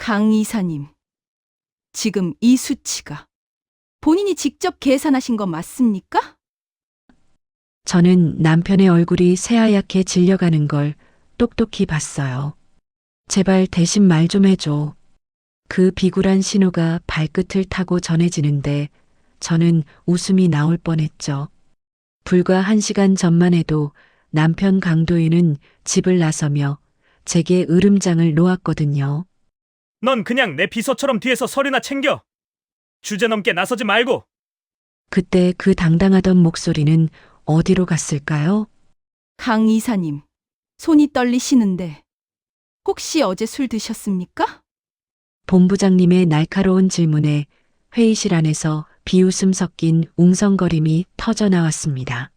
강 이사님, 지금 이 수치가 본인이 직접 계산하신 거 맞습니까? 저는 남편의 얼굴이 새하얗게 질려가는 걸 똑똑히 봤어요. 제발 대신 말 좀 해줘. 그 비굴한 신호가 발끝을 타고 전해지는데 저는 웃음이 나올 뻔했죠. 불과 1시간 전만 해도 남편 강도윤은 집을 나서며 제게 으름장을 놓았거든요. 넌 그냥 내 비서처럼 뒤에서 서류나 챙겨. 주제넘게 나서지 말고. 그때 그 당당하던 목소리는 어디로 갔을까요? 강 이사님, 손이 떨리시는데 혹시 어제 술 드셨습니까? 본부장님의 날카로운 질문에 회의실 안에서 비웃음 섞인 웅성거림이 터져 나왔습니다.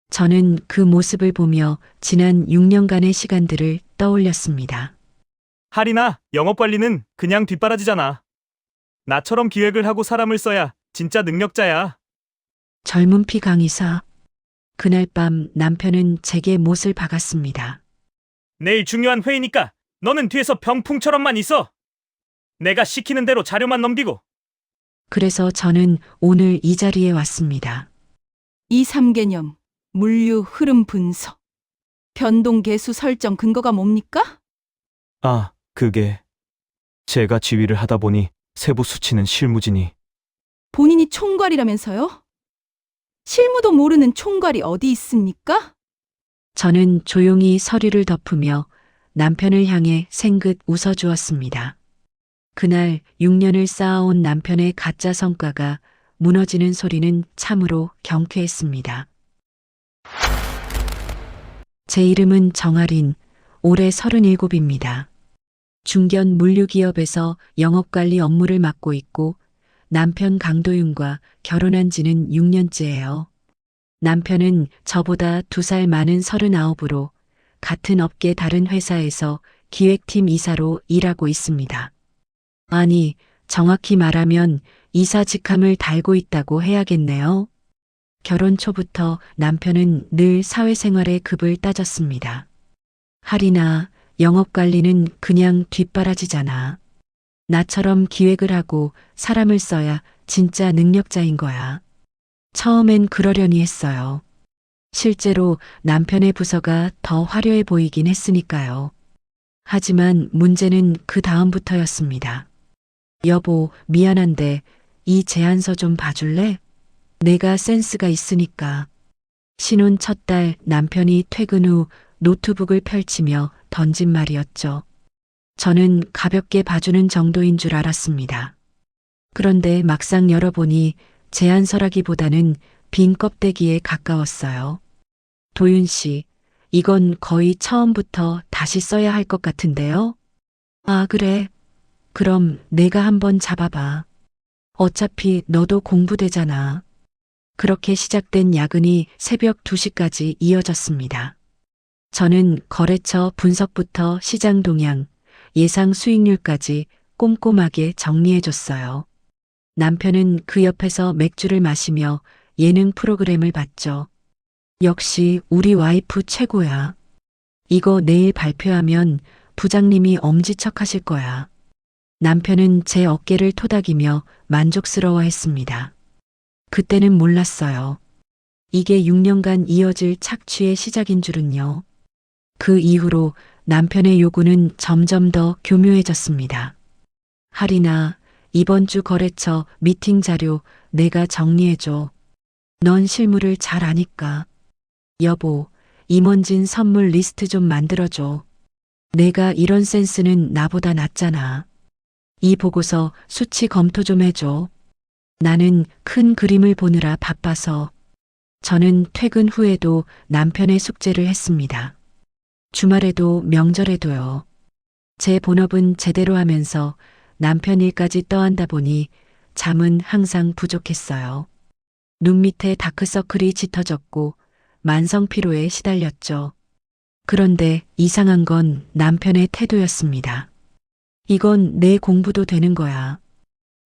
저는 그 모습을 보며 지난 6년간의 시간들을 떠올렸습니다. 할인아, 영업관리는 그냥 뒷바라지잖아. 나처럼 기획을 하고 사람을 써야 진짜 능력자야. 젊은 피 강의사. 그날 밤 남편은 제게 못을 박았습니다. 내일 중요한 회의니까 너는 뒤에서 병풍처럼만 있어. 내가 시키는 대로 자료만 넘기고. 그래서 저는 오늘 이 자리에 왔습니다. 이 3개념, 물류 흐름 분석, 변동 계수 설정 근거가 뭡니까? 아, 그게 제가 지휘를 하다 보니 세부 수치는 실무진이. 본인이 총괄이라면서요? 실무도 모르는 총괄이 어디 있습니까? 저는 조용히 서류를 덮으며 남편을 향해 생긋 웃어주었습니다. 그날 6년을 쌓아온 남편의 가짜 성과가 무너지는 소리는 참으로 경쾌했습니다. 제 이름은 정아린, 올해 37입니다. 중견 물류기업에서 영업관리 업무를 맡고 있고 남편 강도윤과 결혼한 지는 6년째예요. 남편은 저보다 2살 많은 39으로 같은 업계 다른 회사에서 기획팀 이사로 일하고 있습니다. 아니, 정확히 말하면 이사 직함을 달고 있다고 해야겠네요. 결혼 초부터 남편은 늘 사회생활의 급을 따졌습니다. 할인아, 영업관리는 그냥 뒷바라지잖아. 나처럼 기획을 하고 사람을 써야 진짜 능력자인 거야. 처음엔 그러려니 했어요. 실제로 남편의 부서가 더 화려해 보이긴 했으니까요. 하지만 문제는 그 다음부터였습니다. 여보, 미안한데 이 제안서 좀 봐줄래? 내가 센스가 있으니까. 신혼 첫 달 남편이 퇴근 후 노트북을 펼치며 던진 말이었죠. 저는 가볍게 봐주는 정도인 줄 알았습니다. 그런데 막상 열어보니 제안서라기보다는 빈 껍데기에 가까웠어요. 도윤 씨, 이건 거의 처음부터 다시 써야 할 것 같은데요? 아, 그래. 그럼 내가 한번 잡아봐. 어차피 너도 공부되잖아. 그렇게 시작된 야근이 새벽 2시까지 이어졌습니다. 저는 거래처 분석부터 시장 동향, 예상 수익률까지 꼼꼼하게 정리해줬어요. 남편은 그 옆에서 맥주를 마시며 예능 프로그램을 봤죠. 역시 우리 와이프 최고야. 이거 내일 발표하면 부장님이 엄지척하실 거야. 남편은 제 어깨를 토닥이며 만족스러워했습니다. 그때는 몰랐어요. 이게 6년간 이어질 착취의 시작인 줄은요. 그 이후로 남편의 요구는 점점 더 교묘해졌습니다. 할인아, 이번 주 거래처 미팅 자료 내가 정리해줘. 넌 실무를 잘 아니까. 여보, 임원진 선물 리스트 좀 만들어줘. 내가 이런 센스는 나보다 낫잖아. 이 보고서 수치 검토 좀 해줘. 나는 큰 그림을 보느라 바빠서. 저는 퇴근 후에도 남편의 숙제를 했습니다. 주말에도 명절에도요. 제 본업은 제대로 하면서 남편 일까지 떠안다 보니 잠은 항상 부족했어요. 눈 밑에 다크서클이 짙어졌고 만성 피로에 시달렸죠. 그런데 이상한 건 남편의 태도였습니다. 이건 내 공부도 되는 거야.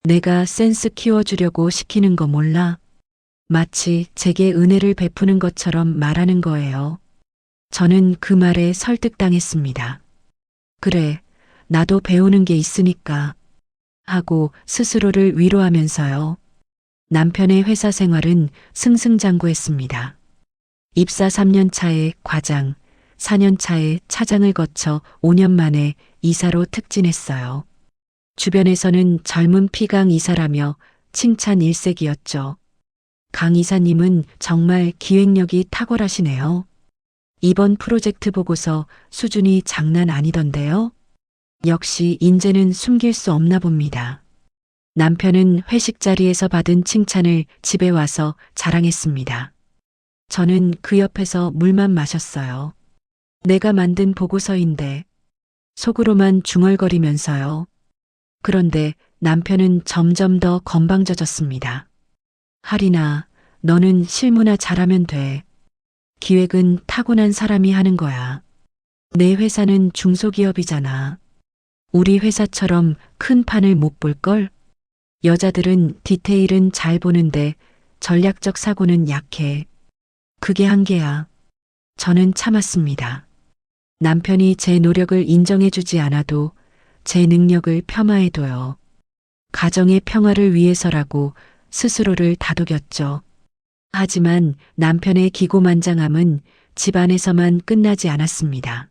내가 센스 키워주려고 시키는 거 몰라? 마치 제게 은혜를 베푸는 것처럼 말하는 거예요. 저는 그 말에 설득당했습니다. 그래, 나도 배우는 게 있으니까 하고 스스로를 위로하면서요. 남편의 회사 생활은 승승장구했습니다. 입사 3년 차에 과장, 4년 차에 차장을 거쳐 5년 만에 이사로 특진했어요. 주변에서는 젊은 피강 이사라며 칭찬 일색이었죠. 강 이사님은 정말 기획력이 탁월하시네요. 이번 프로젝트 보고서 수준이 장난 아니던데요. 역시 인재는 숨길 수 없나 봅니다. 남편은 회식 자리에서 받은 칭찬을 집에 와서 자랑했습니다. 저는 그 옆에서 물만 마셨어요. 내가 만든 보고서인데 속으로만 중얼거리면서요. 그런데 남편은 점점 더 건방져졌습니다. 하리나, 너는 실무나 잘하면 돼. 기획은 타고난 사람이 하는 거야. 내 회사는 중소기업이잖아. 우리 회사처럼 큰 판을 못 볼걸? 여자들은 디테일은 잘 보는데 전략적 사고는 약해. 그게 한계야. 저는 참았습니다. 남편이 제 노력을 인정해주지 않아도 제 능력을 폄하해둬요. 가정의 평화를 위해서라고 스스로를 다독였죠. 하지만 남편의 기고만장함은 집안에서만 끝나지 않았습니다.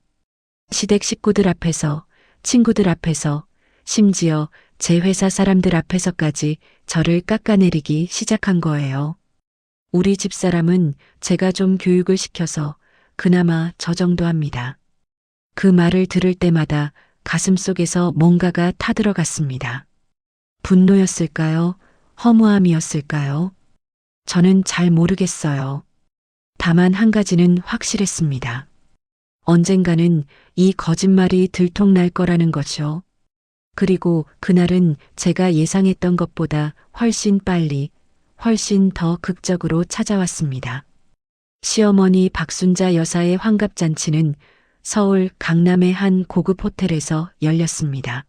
시댁 식구들 앞에서, 친구들 앞에서, 심지어 제 회사 사람들 앞에서까지 저를 깎아내리기 시작한 거예요. 우리 집사람은 제가 좀 교육을 시켜서 그나마 저 정도 합니다. 그 말을 들을 때마다 가슴속에서 뭔가가 타들어갔습니다. 분노였을까요? 허무함이었을까요? 저는 잘 모르겠어요. 다만 한 가지는 확실했습니다. 언젠가는 이 거짓말이 들통날 거라는 거죠. 그리고 그날은 제가 예상했던 것보다 훨씬 빨리, 훨씬 더 극적으로 찾아왔습니다. 시어머니 박순자 여사의 환갑잔치는 서울 강남의 한 고급 호텔에서 열렸습니다.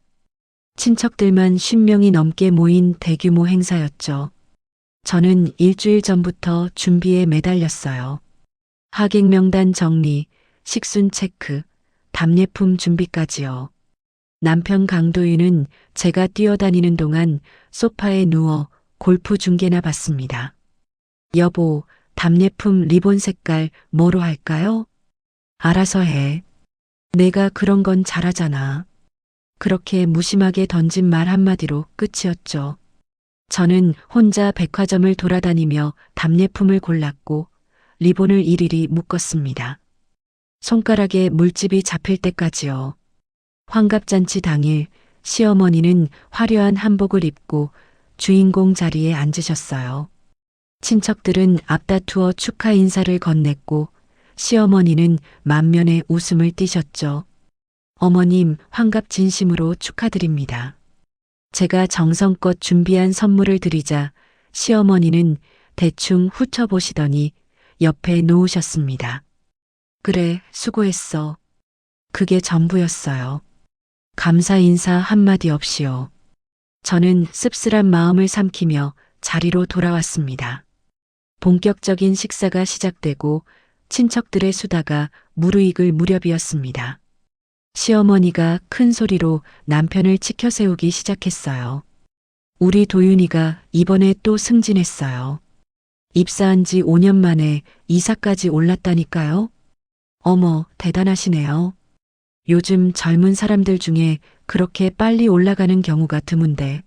친척들만 50명이 넘게 모인 대규모 행사였죠. 저는 일주일 전부터 준비에 매달렸어요. 하객 명단 정리, 식순 체크, 답례품 준비까지요. 남편 강도윤은 제가 뛰어다니는 동안 소파에 누워 골프 중계나 봤습니다. 여보, 답례품 리본 색깔 뭐로 할까요? 알아서 해. 내가 그런 건 잘하잖아. 그렇게 무심하게 던진 말 한마디로 끝이었죠. 저는 혼자 백화점을 돌아다니며 답례품을 골랐고 리본을 일일이 묶었습니다. 손가락에 물집이 잡힐 때까지요. 환갑잔치 당일 시어머니는 화려한 한복을 입고 주인공 자리에 앉으셨어요. 친척들은 앞다투어 축하 인사를 건넸고 시어머니는 만면에 웃음을 띠셨죠. 어머님, 환갑 진심으로 축하드립니다. 제가 정성껏 준비한 선물을 드리자 시어머니는 대충 훑어보시더니 옆에 놓으셨습니다. 그래, 수고했어. 그게 전부였어요. 감사 인사 한마디 없이요. 저는 씁쓸한 마음을 삼키며 자리로 돌아왔습니다. 본격적인 식사가 시작되고 친척들의 수다가 무르익을 무렵이었습니다. 시어머니가 큰 소리로 남편을 치켜 세우기 시작했어요. 우리 도윤이가 이번에 또 승진했어요. 입사한 지 5년 만에 이사까지 올랐다니까요. 어머, 대단하시네요. 요즘 젊은 사람들 중에 그렇게 빨리 올라가는 경우가 드문데.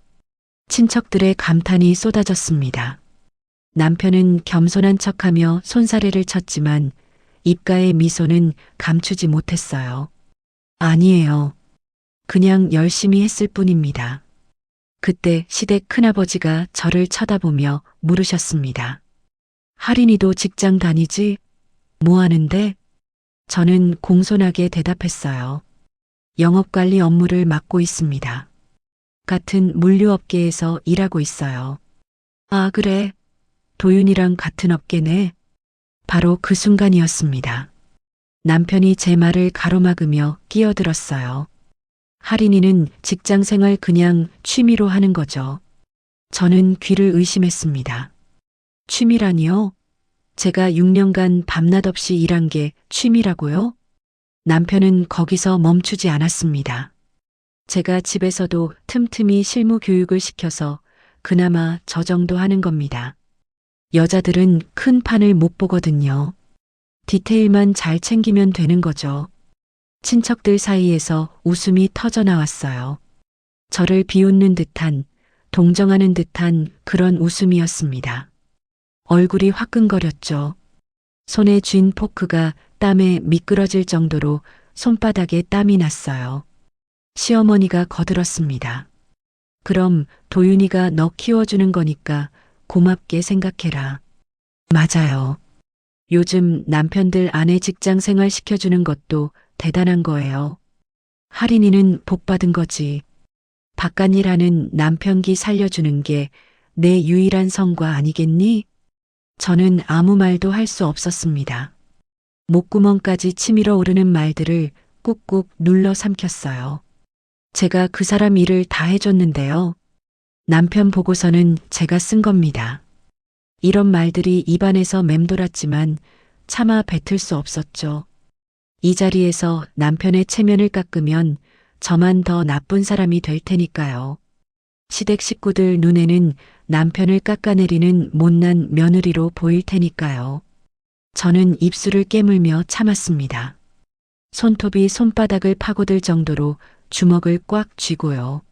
친척들의 감탄이 쏟아졌습니다. 남편은 겸손한 척하며 손사래를 쳤지만 입가의 미소는 감추지 못했어요. 아니에요. 그냥 열심히 했을 뿐입니다. 그때 시댁 큰아버지가 저를 쳐다보며 물으셨습니다. 할인이도 직장 다니지? 뭐 하는데? 저는 공손하게 대답했어요. 영업관리 업무를 맡고 있습니다. 같은 물류업계에서 일하고 있어요. 아, 그래. 도윤이랑 같은 업계네. 바로 그 순간이었습니다. 남편이 제 말을 가로막으며 끼어들었어요. 할인이는 직장 생활 그냥 취미로 하는 거죠. 저는 귀를 의심했습니다. 취미라니요? 제가 6년간 밤낮 없이 일한 게 취미라고요? 남편은 거기서 멈추지 않았습니다. 제가 집에서도 틈틈이 실무 교육을 시켜서 그나마 저 정도 하는 겁니다. 여자들은 큰 판을 못 보거든요. 디테일만 잘 챙기면 되는 거죠. 친척들 사이에서 웃음이 터져 나왔어요. 저를 비웃는 듯한, 동정하는 듯한 그런 웃음이었습니다. 얼굴이 화끈거렸죠. 손에 쥔 포크가 땀에 미끄러질 정도로 손바닥에 땀이 났어요. 시어머니가 거들었습니다. 그럼 도윤이가 너 키워주는 거니까 고맙게 생각해라. 맞아요. 요즘 남편들 아내 직장 생활 시켜주는 것도 대단한 거예요. 할인이는 복 받은 거지. 바깥일 하는 남편기 살려주는 게 내 유일한 성과 아니겠니? 저는 아무 말도 할 수 없었습니다. 목구멍까지 치밀어 오르는 말들을 꾹꾹 눌러 삼켰어요. 제가 그 사람 일을 다 해줬는데요. 남편 보고서는 제가 쓴 겁니다. 이런 말들이 입안에서 맴돌았지만 차마 뱉을 수 없었죠. 이 자리에서 남편의 체면을 깎으면 저만 더 나쁜 사람이 될 테니까요. 시댁 식구들 눈에는 남편을 깎아내리는 못난 며느리로 보일 테니까요. 저는 입술을 깨물며 참았습니다. 손톱이 손바닥을 파고들 정도로 주먹을 꽉 쥐고요.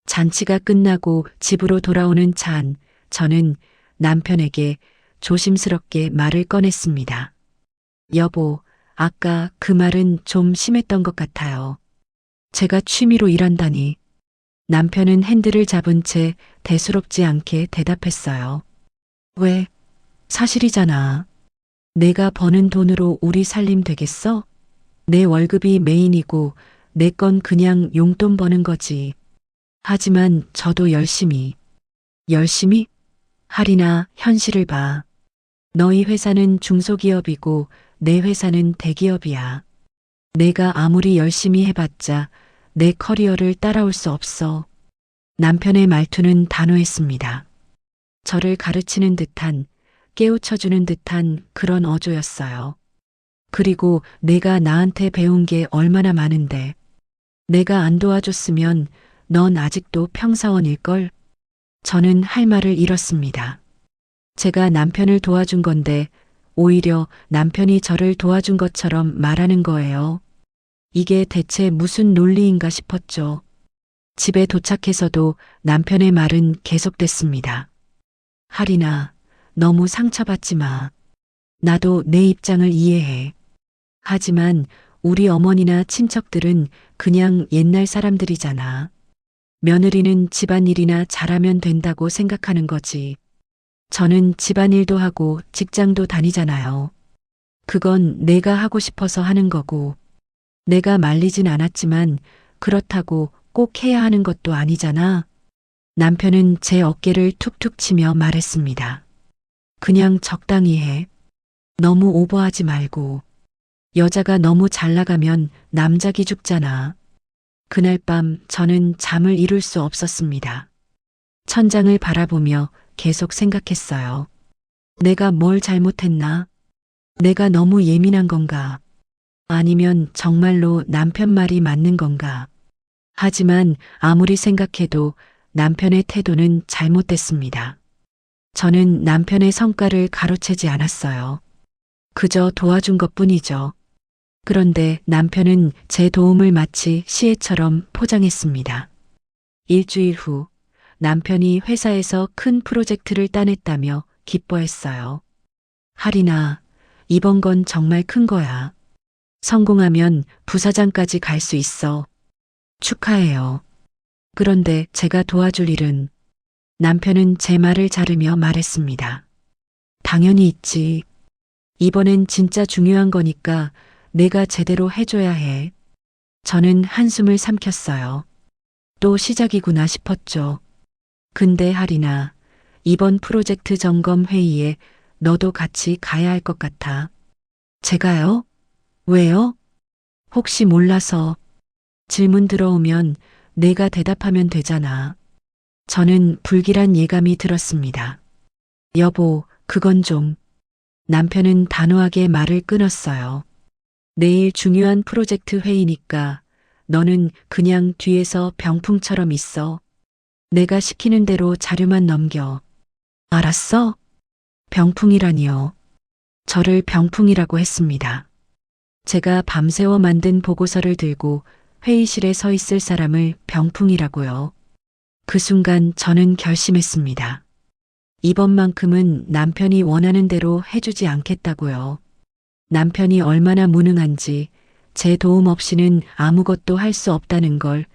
잔치가 끝나고 집으로 돌아오는 차 안, 저는 남편에게 조심스럽게 말을 꺼냈습니다. 여보, 아까 그 말은 좀 심했던 것 같아요. 제가 취미로 일한다니. 남편은 핸들을 잡은 채 대수롭지 않게 대답했어요. 왜? 사실이잖아. 내가 버는 돈으로 우리 살림 되겠어? 내 월급이 메인이고 내 건 그냥 용돈 버는 거지. 하지만 저도 열심히. 열심히? 할인아, 현실을 봐. 너희 회사는 중소기업이고 내 회사는 대기업이야. 내가 아무리 열심히 해봤자 내 커리어를 따라올 수 없어. 남편의 말투는 단호했습니다. 저를 가르치는 듯한, 깨우쳐주는 듯한 그런 어조였어요. 그리고 내가 나한테 배운 게 얼마나 많은데. 내가 안 도와줬으면 넌 아직도 평사원일걸? 저는 할 말을 잃었습니다. 제가 남편을 도와준 건데 오히려 남편이 저를 도와준 것처럼 말하는 거예요. 이게 대체 무슨 논리인가 싶었죠. 집에 도착해서도 남편의 말은 계속됐습니다. 할인아, 너무 상처받지 마. 나도 내 입장을 이해해. 하지만 우리 어머니나 친척들은 그냥 옛날 사람들이잖아. 며느리는 집안일이나 잘하면 된다고 생각하는 거지. 저는 집안일도 하고 직장도 다니잖아요. 그건 내가 하고 싶어서 하는 거고, 내가 말리진 않았지만 그렇다고 꼭 해야 하는 것도 아니잖아. 남편은 제 어깨를 툭툭 치며 말했습니다. 그냥 적당히 해. 너무 오버하지 말고. 여자가 너무 잘 나가면 남자 기죽잖아. 그날 밤 저는 잠을 이룰 수 없었습니다. 천장을 바라보며 계속 생각했어요. 내가 뭘 잘못했나? 내가 너무 예민한 건가? 아니면 정말로 남편 말이 맞는 건가? 하지만 아무리 생각해도 남편의 태도는 잘못됐습니다. 저는 남편의 성과를 가로채지 않았어요. 그저 도와준 것뿐이죠. 그런데 남편은 제 도움을 마치 시혜처럼 포장했습니다. 일주일 후 남편이 회사에서 큰 프로젝트를 따냈다며 기뻐했어요. 할인아, 이번 건 정말 큰 거야. 성공하면 부사장까지 갈 수 있어. 축하해요. 그런데 제가 도와줄 일은? 남편은 제 말을 자르며 말했습니다. 당연히 있지. 이번엔 진짜 중요한 거니까 내가 제대로 해줘야 해. 저는 한숨을 삼켰어요. 또 시작이구나 싶었죠. 근데 할인아, 이번 프로젝트 점검 회의에 너도 같이 가야 할 것 같아. 제가요? 왜요? 혹시 몰라서. 질문 들어오면 내가 대답하면 되잖아. 저는 불길한 예감이 들었습니다. 여보, 그건 좀. 남편은 단호하게 말을 끊었어요. 내일 중요한 프로젝트 회의니까 너는 그냥 뒤에서 병풍처럼 있어. 내가 시키는 대로 자료만 넘겨. 알았어? 병풍이라니요. 저를 병풍이라고 했습니다. 제가 밤새워 만든 보고서를 들고 회의실에 서 있을 사람을 병풍이라고요. 그 순간 저는 결심했습니다. 이번만큼은 남편이 원하는 대로 해주지 않겠다고요. 남편이 얼마나 무능한지 제 도움 없이는 아무것도 할 수 없다는 걸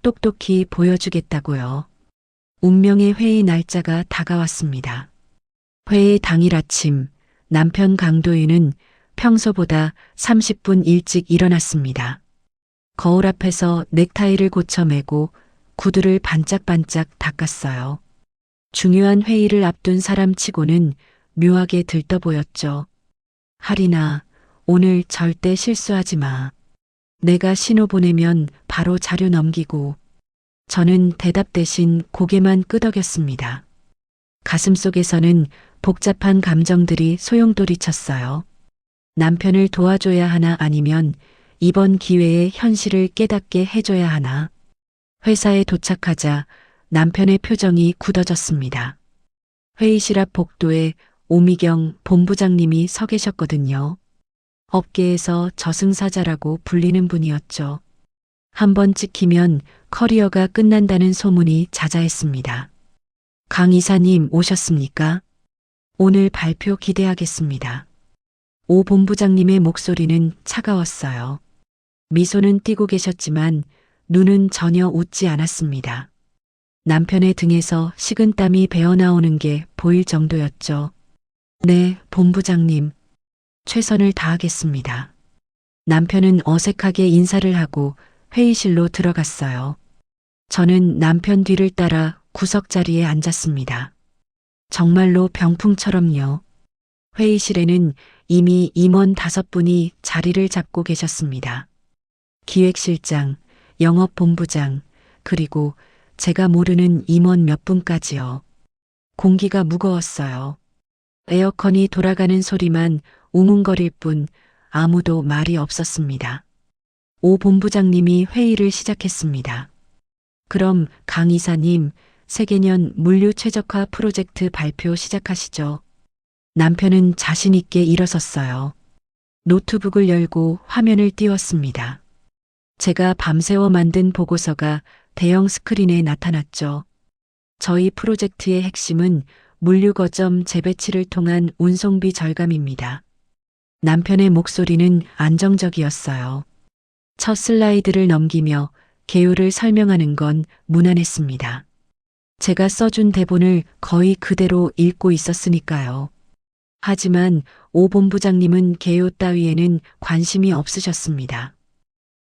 똑똑히 보여주겠다고요. 운명의 회의 날짜가 다가왔습니다. 회의 당일 아침 남편 강도윤은 평소보다 30분 일찍 일어났습니다. 거울 앞에서 넥타이를 고쳐 매고 구두를 반짝반짝 닦았어요. 중요한 회의를 앞둔 사람치고는 묘하게 들떠 보였죠. 하리나, 오늘 절대 실수하지 마. 내가 신호 보내면 바로 자료 넘기고. 저는 대답 대신 고개만 끄덕였습니다. 가슴속에서는 복잡한 감정들이 소용돌이쳤어요. 남편을 도와줘야 하나 아니면 이번 기회에 현실을 깨닫게 해줘야 하나. 회사에 도착하자 남편의 표정이 굳어졌습니다. 회의실 앞 복도에 오미경 본부장님이 서 계셨거든요. 업계에서 저승사자라고 불리는 분이었죠. 한번 찍히면 커리어가 끝난다는 소문이 자자했습니다. 강 이사님 오셨습니까? 오늘 발표 기대하겠습니다. 오 본부장님의 목소리는 차가웠어요. 미소는 띄고 계셨지만 눈은 전혀 웃지 않았습니다. 남편의 등에서 식은땀이 배어나오는 게 보일 정도였죠. 네, 본부장님. 최선을 다하겠습니다. 남편은 어색하게 인사를 하고 회의실로 들어갔어요. 저는 남편 뒤를 따라 구석 자리에 앉았습니다. 정말로 병풍처럼요. 회의실에는 이미 임원 5분이 자리를 잡고 계셨습니다. 기획실장, 영업본부장, 그리고 제가 모르는 임원 몇 분까지요. 공기가 무거웠어요. 에어컨이 돌아가는 소리만 웅웅거릴 뿐 아무도 말이 없었습니다. 오 본부장님이 회의를 시작했습니다. 그럼 강 이사님, 세계년 물류 최적화 프로젝트 발표 시작하시죠. 남편은 자신 있게 일어섰어요. 노트북을 열고 화면을 띄웠습니다. 제가 밤새워 만든 보고서가 대형 스크린에 나타났죠. 저희 프로젝트의 핵심은 물류 거점 재배치를 통한 운송비 절감입니다. 남편의 목소리는 안정적이었어요. 첫 슬라이드를 넘기며 개요를 설명하는 건 무난했습니다. 제가 써준 대본을 거의 그대로 읽고 있었으니까요. 하지만 오 본부장님은 개요 따위에는 관심이 없으셨습니다.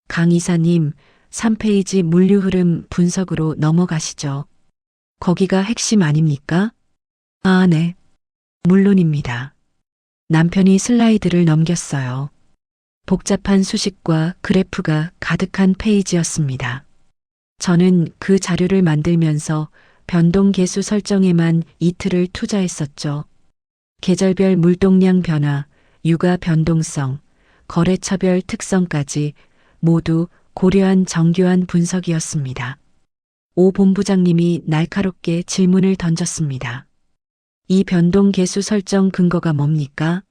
강 이사님, 3페이지 물류 흐름 분석으로 넘어가시죠. 거기가 핵심 아닙니까? 아, 네. 물론입니다. 남편이 슬라이드를 넘겼어요. 복잡한 수식과 그래프가 가득한 페이지였습니다. 저는 그 자료를 만들면서 변동 계수 설정에만 이틀을 투자했었죠. 계절별 물동량 변화, 육아 변동성, 거래처별 특성까지 모두 고려한 정교한 분석이었습니다. 오 본부장님이 날카롭게 질문을 던졌습니다. 이 변동 계수 설정 근거가 뭡니까?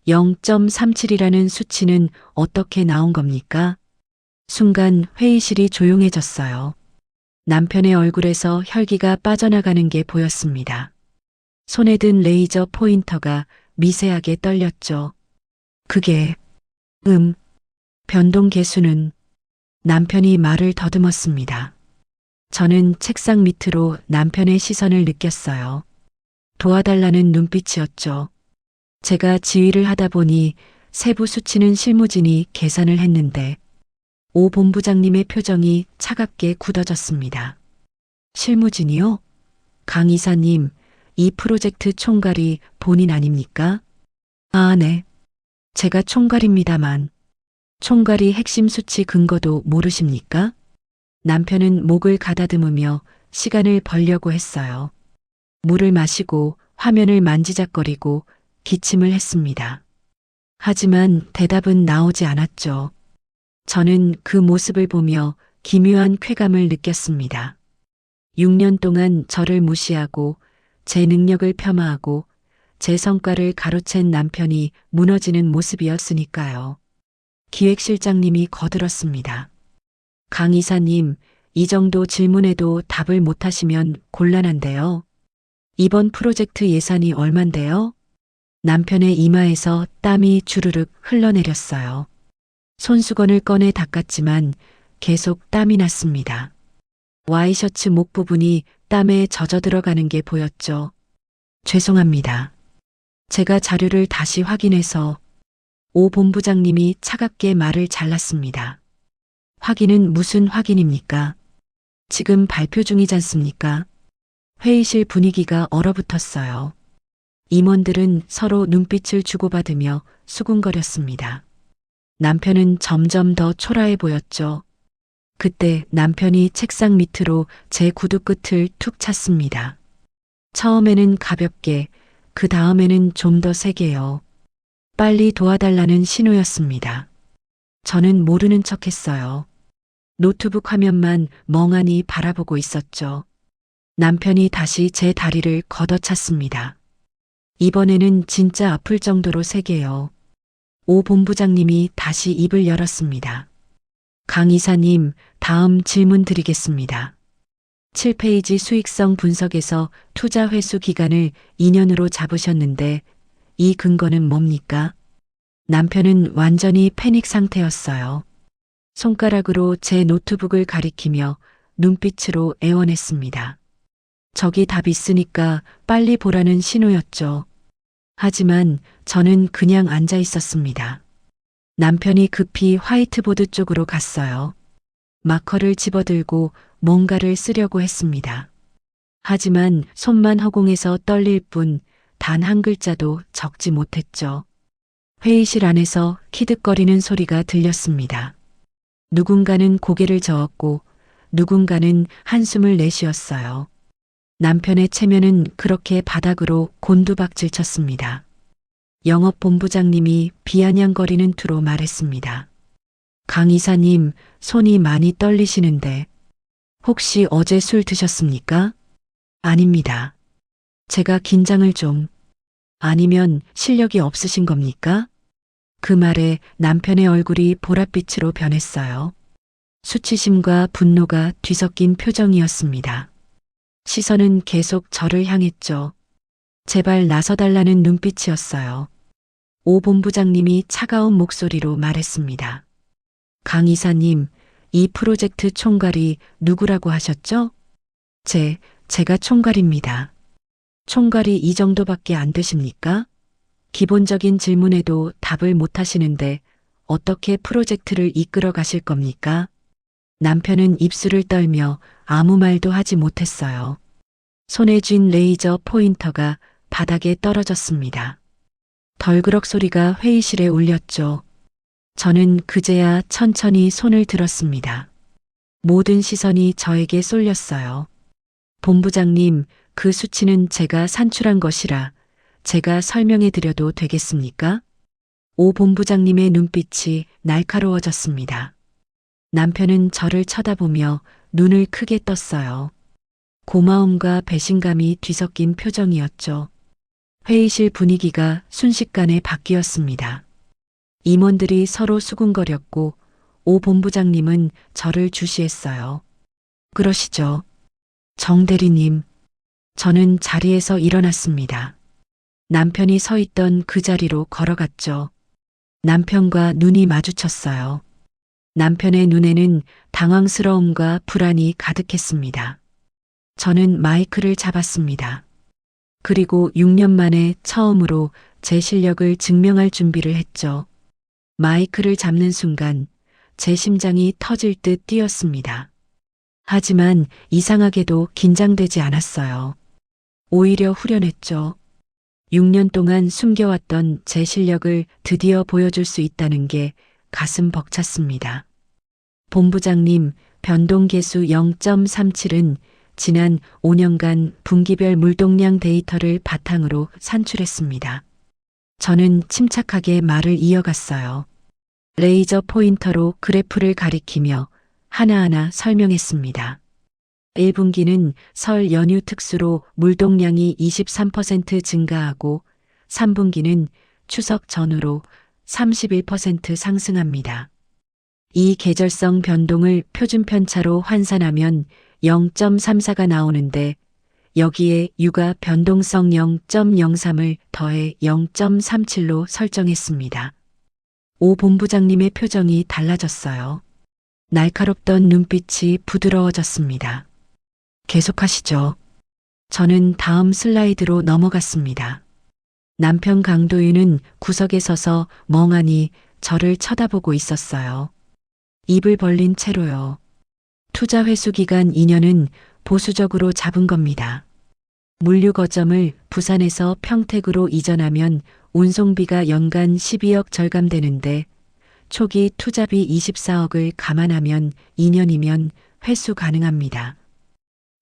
0.37이라는 수치는 어떻게 나온 겁니까? 순간 회의실이 조용해졌어요. 남편의 얼굴에서 혈기가 빠져나가는 게 보였습니다. 손에 든 레이저 포인터가 미세하게 떨렸죠. 그게 변동 계수는 남편이 말을 더듬었습니다. 저는 책상 밑으로 남편의 시선을 느꼈어요. 도와달라는 눈빛이었죠. 제가 지휘를 하다 보니 세부 수치는 실무진이 계산을 했는데 오 본부장님의 표정이 차갑게 굳어졌습니다. 실무진이요? 강 이사님, 이 프로젝트 총괄이 본인 아닙니까? 아, 네. 제가 총괄입니다만 총괄이 핵심 수치 근거도 모르십니까? 남편은 목을 가다듬으며 시간을 벌려고 했어요. 물을 마시고 화면을 만지작거리고 기침을 했습니다. 하지만 대답은 나오지 않았죠. 저는 그 모습을 보며 기묘한 쾌감을 느꼈습니다. 6년 동안 저를 무시하고 제 능력을 폄하하고 제 성과를 가로챈 남편이 무너지는 모습이었으니까요. 기획실장님이 거들었습니다. 강 이사님, 이 정도 질문에도 답을 못하시면 곤란한데요. 이번 프로젝트 예산이 얼만데요? 남편의 이마에서 땀이 주르륵 흘러내렸어요. 손수건을 꺼내 닦았지만 계속 땀이 났습니다. 와이셔츠 목 부분이 땀에 젖어 들어가는 게 보였죠. 죄송합니다. 제가 자료를 다시 확인해서 오 본부장님이 차갑게 말을 잘랐습니다. 확인은 무슨 확인입니까? 지금 발표 중이지 않습니까? 회의실 분위기가 얼어붙었어요. 임원들은 서로 눈빛을 주고받으며 수군거렸습니다. 남편은 점점 더 초라해 보였죠. 그때 남편이 책상 밑으로 제 구두 끝을 툭 찼습니다. 처음에는 가볍게, 그 다음에는 좀 더 세게요. 빨리 도와달라는 신호였습니다. 저는 모르는 척 했어요. 노트북 화면만 멍하니 바라보고 있었죠. 남편이 다시 제 다리를 걷어찼습니다. 이번에는 진짜 아플 정도로 세게요. 오 본부장님이 다시 입을 열었습니다. 강 이사님, 다음 질문 드리겠습니다. 7페이지 수익성 분석에서 투자 회수 기간을 2년으로 잡으셨는데 이 근거는 뭡니까? 남편은 완전히 패닉 상태였어요. 손가락으로 제 노트북을 가리키며 눈빛으로 애원했습니다. 저기 답 있으니까 빨리 보라는 신호였죠. 하지만 저는 그냥 앉아 있었습니다. 남편이 급히 화이트보드 쪽으로 갔어요. 마커를 집어들고 뭔가를 쓰려고 했습니다. 하지만 손만 허공에서 떨릴 뿐 단 한 글자도 적지 못했죠. 회의실 안에서 키득거리는 소리가 들렸습니다. 누군가는 고개를 저었고 누군가는 한숨을 내쉬었어요. 남편의 체면은 그렇게 바닥으로 곤두박질 쳤습니다. 영업본부장님이 비아냥거리는 투로 말했습니다. 강 이사님, 손이 많이 떨리시는데 혹시 어제 술 드셨습니까? 아닙니다. 제가 긴장을 좀. 아니면 실력이 없으신 겁니까? 그 말에 남편의 얼굴이 보랏빛으로 변했어요. 수치심과 분노가 뒤섞인 표정이었습니다. 시선은 계속 저를 향했죠. 제발 나서달라는 눈빛이었어요. 오 본부장님이 차가운 목소리로 말했습니다. 강 이사님, 이 프로젝트 총괄이 누구라고 하셨죠? 제가 총괄입니다. 총괄이 이 정도밖에 안 되십니까? 기본적인 질문에도 답을 못 하시는데 어떻게 프로젝트를 이끌어 가실 겁니까? 남편은 입술을 떨며 아무 말도 하지 못했어요. 손에 쥔 레이저 포인터가 바닥에 떨어졌습니다. 덜그럭 소리가 회의실에 울렸죠. 저는 그제야 천천히 손을 들었습니다. 모든 시선이 저에게 쏠렸어요. 본부장님, 그 수치는 제가 산출한 것이라 제가 설명해 드려도 되겠습니까? 오 본부장님의 눈빛이 날카로워졌습니다. 남편은 저를 쳐다보며 눈을 크게 떴어요. 고마움과 배신감이 뒤섞인 표정이었죠. 회의실 분위기가 순식간에 바뀌었습니다. 임원들이 서로 수군거렸고 오 본부장님은 저를 주시했어요. 그러시죠. 정 대리님. 저는 자리에서 일어났습니다. 남편이 서 있던 그 자리로 걸어갔죠. 남편과 눈이 마주쳤어요. 남편의 눈에는 당황스러움과 불안이 가득했습니다. 저는 마이크를 잡았습니다. 그리고 6년 만에 처음으로 제 실력을 증명할 준비를 했죠. 마이크를 잡는 순간 제 심장이 터질 듯 뛰었습니다. 하지만 이상하게도 긴장되지 않았어요. 오히려 후련했죠. 6년 동안 숨겨왔던 제 실력을 드디어 보여줄 수 있다는 게 가슴 벅찼습니다. 본부장님, 변동계수 0.37은 지난 5년간 분기별 물동량 데이터를 바탕으로 산출했습니다. 저는 침착하게 말을 이어갔어요. 레이저 포인터로 그래프를 가리키며 하나하나 설명했습니다. 1분기는 설 연휴 특수로 물동량이 23% 증가하고 3분기는 추석 전후로 31% 상승합니다. 이 계절성 변동을 표준 편차로 환산하면 0.34가 나오는데 여기에 육아 변동성 0.03을 더해 0.37로 설정했습니다. 오 본부장님의 표정이 달라졌어요. 날카롭던 눈빛이 부드러워졌습니다. 계속하시죠. 저는 다음 슬라이드로 넘어갔습니다. 남편 강도윤은 구석에 서서 멍하니 저를 쳐다보고 있었어요. 입을 벌린 채로요. 투자 회수 기간 2년은 보수적으로 잡은 겁니다. 물류 거점을 부산에서 평택으로 이전하면 운송비가 연간 12억 절감되는데 초기 투자비 24억을 감안하면 2년이면 회수 가능합니다.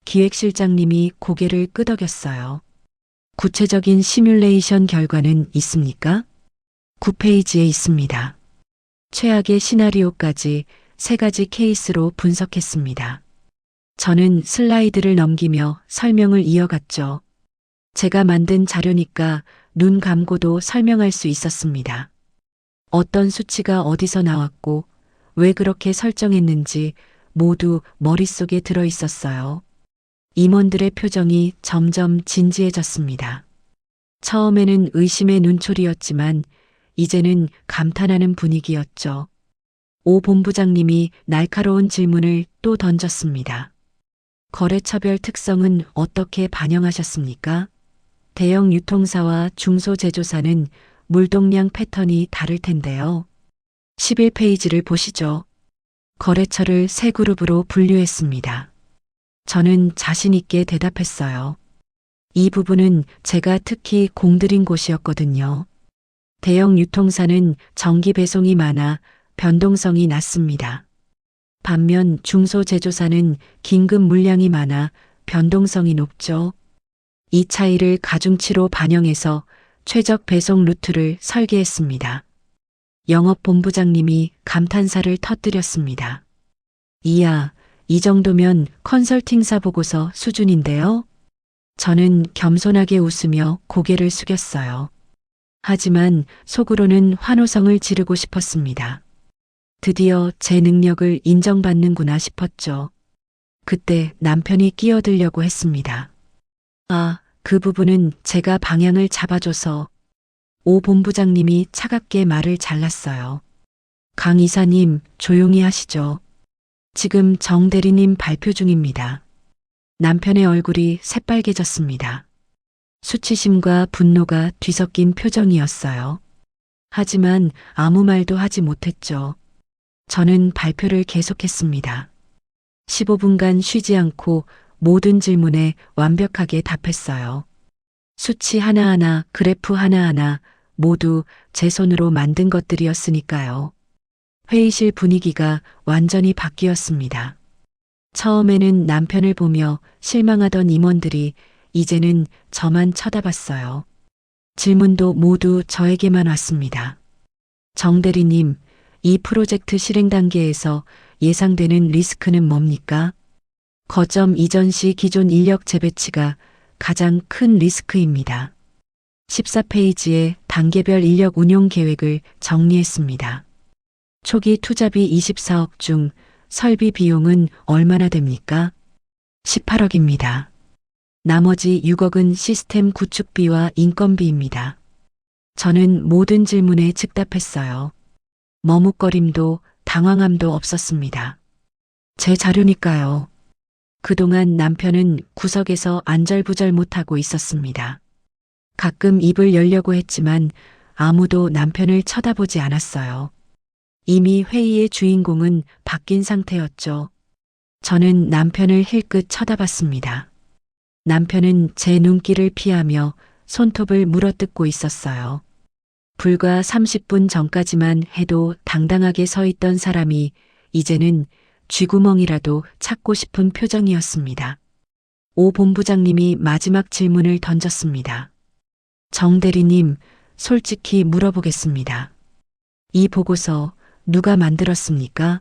기획실장님이 고개를 끄덕였어요. 구체적인 시뮬레이션 결과는 있습니까? 9페이지에 있습니다. 최악의 시나리오까지 3가지 케이스로 분석했습니다. 저는 슬라이드를 넘기며 설명을 이어갔죠. 제가 만든 자료니까 눈 감고도 설명할 수 있었습니다. 어떤 수치가 어디서 나왔고 왜 그렇게 설정했는지 모두 머릿속에 들어 있었어요. 임원들의 표정이 점점 진지해졌습니다. 처음에는 의심의 눈초리였지만 이제는 감탄하는 분위기였죠. 오 본부장님이 날카로운 질문을 또 던졌습니다. 거래처별 특성은 어떻게 반영하셨습니까? 대형 유통사와 중소제조사는 물동량 패턴이 다를 텐데요. 11페이지를 보시죠. 거래처를 3그룹으로 분류했습니다. 저는 자신 있게 대답했어요. 이 부분은 제가 특히 공들인 곳이었거든요. 대형 유통사는 정기 배송이 많아 변동성이 낮습니다. 반면 중소제조사는 긴급 물량이 많아 변동성이 높죠. 이 차이를 가중치로 반영해서 최적 배송 루트를 설계했습니다. 영업본부장님이 감탄사를 터뜨렸습니다. 이야, 이 정도면 컨설팅사 보고서 수준인데요? 저는 겸손하게 웃으며 고개를 숙였어요. 하지만 속으로는 환호성을 지르고 싶었습니다. 드디어 제 능력을 인정받는구나 싶었죠. 그때 남편이 끼어들려고 했습니다. 아, 그 부분은 제가 방향을 잡아줘서. 오 본부장님이 차갑게 말을 잘랐어요. 강 이사님, 조용히 하시죠. 지금 정 대리님 발표 중입니다. 남편의 얼굴이 새빨개졌습니다. 수치심과 분노가 뒤섞인 표정이었어요. 하지만 아무 말도 하지 못했죠. 저는 발표를 계속했습니다. 15분간 쉬지 않고 모든 질문에 완벽하게 답했어요. 수치 하나하나, 그래프 하나하나 모두 제 손으로 만든 것들이었으니까요. 회의실 분위기가 완전히 바뀌었습니다. 처음에는 남편을 보며 실망하던 임원들이 이제는 저만 쳐다봤어요. 질문도 모두 저에게만 왔습니다. 정 대리님, 이 프로젝트 실행 단계에서 예상되는 리스크는 뭡니까? 거점 이전 시 기존 인력 재배치가 가장 큰 리스크입니다. 14페이지에 단계별 인력 운용 계획을 정리했습니다. 초기 투자비 24억 중 설비 비용은 얼마나 됩니까? 18억입니다. 나머지 6억은 시스템 구축비와 인건비입니다. 저는 모든 질문에 즉답했어요. 머뭇거림도 당황함도 없었습니다. 제 자료니까요. 그동안 남편은 구석에서 안절부절 못하고 있었습니다. 가끔 입을 열려고 했지만 아무도 남편을 쳐다보지 않았어요. 이미 회의의 주인공은 바뀐 상태였죠. 저는 남편을 힐끗 쳐다봤습니다. 남편은 제 눈길을 피하며 손톱을 물어뜯고 있었어요. 불과 30분 전까지만 해도 당당하게 서 있던 사람이 이제는 쥐구멍이라도 찾고 싶은 표정이었습니다. 오 본부장님이 마지막 질문을 던졌습니다. 정 대리님, 솔직히 물어보겠습니다. 이 보고서 누가 만들었습니까?